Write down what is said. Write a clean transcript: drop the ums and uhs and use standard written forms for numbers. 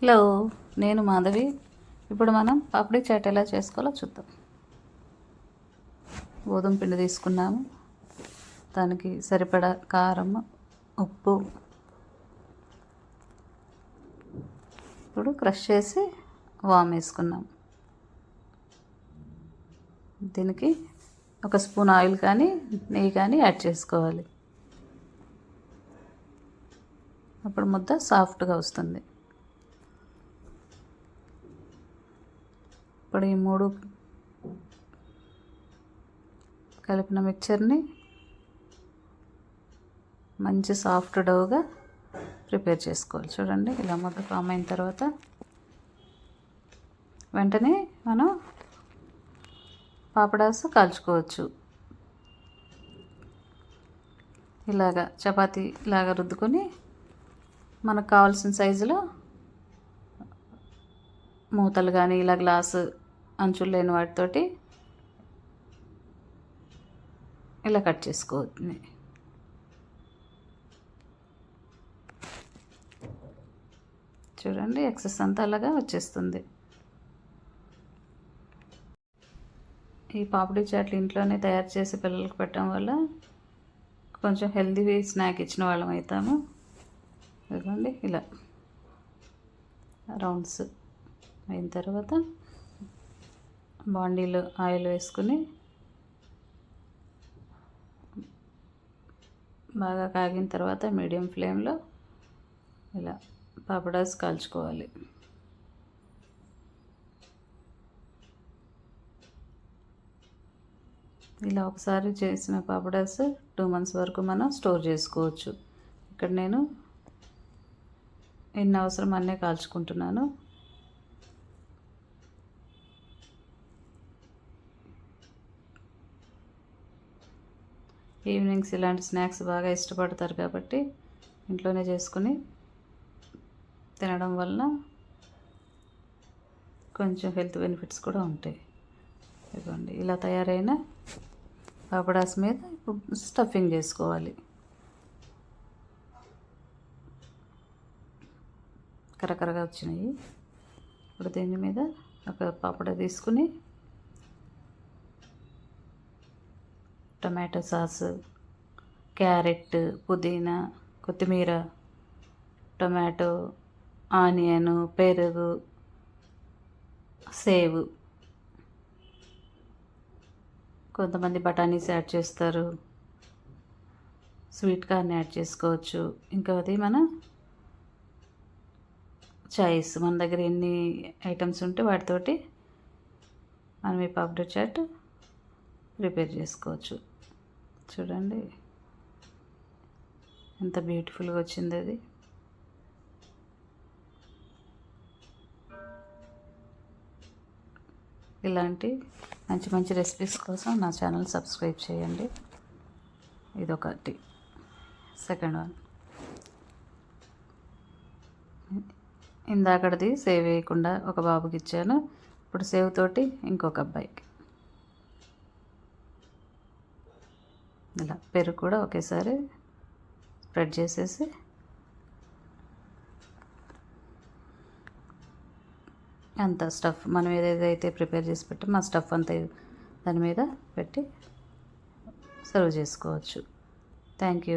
Hello, నేను మాధవి. ఇప్పుడు మనం పాపడి చాట్ ఎలా చేసుకోవాలో చూద్దాం. గోధుమ పిండి తీసుకున్నాము, దానికి సరిపడా కారం, ఉప్పు. ఇప్పుడు క్రష్ చేసి వామ్ వేసుకున్నాం. దీనికి ఒక స్పూన్ ఆయిల్ కానీ నెయ్యి కానీ యాడ్ చేసుకోవాలి. అప్పుడు ముద్ద సాఫ్ట్గా వస్తుంది. ఇప్పుడు ఈ మూడు కలిపిన మిక్చర్ని మంచి సాఫ్ట్ డౌగా ప్రిపేర్ చేసుకోవాలి. చూడండి, ఇలా ముద్ద ఫామ్ అయిన తర్వాత వెంటనే మనం పాపడాస్ కాల్చుకోవచ్చు. ఇలాగా చపాతీ లాగా రుద్దుకొని మనకు కావాల్సిన సైజులో మూతలు కానీ ఇలా గ్లాసు అంచులు లేని వాటితోటి ఇలా కట్ చేసుకోవచ్చు. చూడండి, ఎక్సెస్ అంతా అలాగా వచ్చేస్తుంది. ఈ పాపడి చాట్లు ఇంట్లోనే తయారు చేసి పిల్లలకు పెట్టడం వల్ల కొంచెం హెల్తీ స్నాక్ ఇచ్చిన వాళ్ళం అవుతాము. ఇదిగోండి, ఇలా రౌండ్స్ అయిన తర్వాత బాండీలో ఆయిల్ వేసుకుని బాగా కాగిన తర్వాత మీడియం ఫ్లేమ్లో ఇలా పాపడాస్ కాల్చుకోవాలి. ఇలా ఒకసారి చేసిన పాపడాస్ 2 months వరకు మనం స్టోర్ చేసుకోవచ్చు. ఇక్కడ నేను ఎన్ని అవసరం అన్నీ కాల్చుకుంటున్నాను. ఈవినింగ్స్ ఇలాంటి స్నాక్స్ బాగా ఇష్టపడతారు కాబట్టి ఇంట్లోనే చేసుకుని తినడం వల్ల కొంచెం హెల్త్ బెనిఫిట్స్ కూడా ఉంటాయి. ఇదిగోండి, ఇలా తయారైన పాపడాస్ మీద స్టఫింగ్ చేసుకోవాలి. కరకరగా వచ్చినాయి. ఇప్పుడు దీని మీద ఒక పాపడ తీసుకుని టమాటో సాసు, క్యారెట్, పుదీనా, కొత్తిమీర, టొమాటో, ఆనియను, పెరుగు, సేవు, కొంతమంది బఠానీస్ యాడ్ చేస్తారు, స్వీట్ కార్న్ యాడ్ చేసుకోవచ్చు. ఇంకా అది మన చాయిస్, మన దగ్గర ఎన్ని ఐటమ్స్ ఉంటే వాటితోటి మనం ఈ పాపడి చాట్ ప్రిపేర్ చేసుకోవచ్చు. చూడండి ఎంత బ్యూటిఫుల్గా వచ్చింది అది. ఇలాంటి మంచి మంచి రెసిపీస్ కోసం నా ఛానల్ సబ్స్క్రైబ్ చేయండి. ఇదొకటి. సెకండ్ వన్, ఇందాకటిది సేవ్ వేయకుండా ఒక బాబుకి ఇచ్చాను. ఇప్పుడు సేవ్ తోటి ఇంకొక అబ్బాయికి. ఇలా పెరుగు కూడా ఒకేసారి స్ప్రెడ్ చేసేసి అంత స్టఫ్ మనం ఏదైతే ప్రిపేర్ చేసి పెట్టామో ఆ స్టఫ్ అంతా దాని మీద పెట్టి సర్వ్ చేసుకోవచ్చు. Thank you.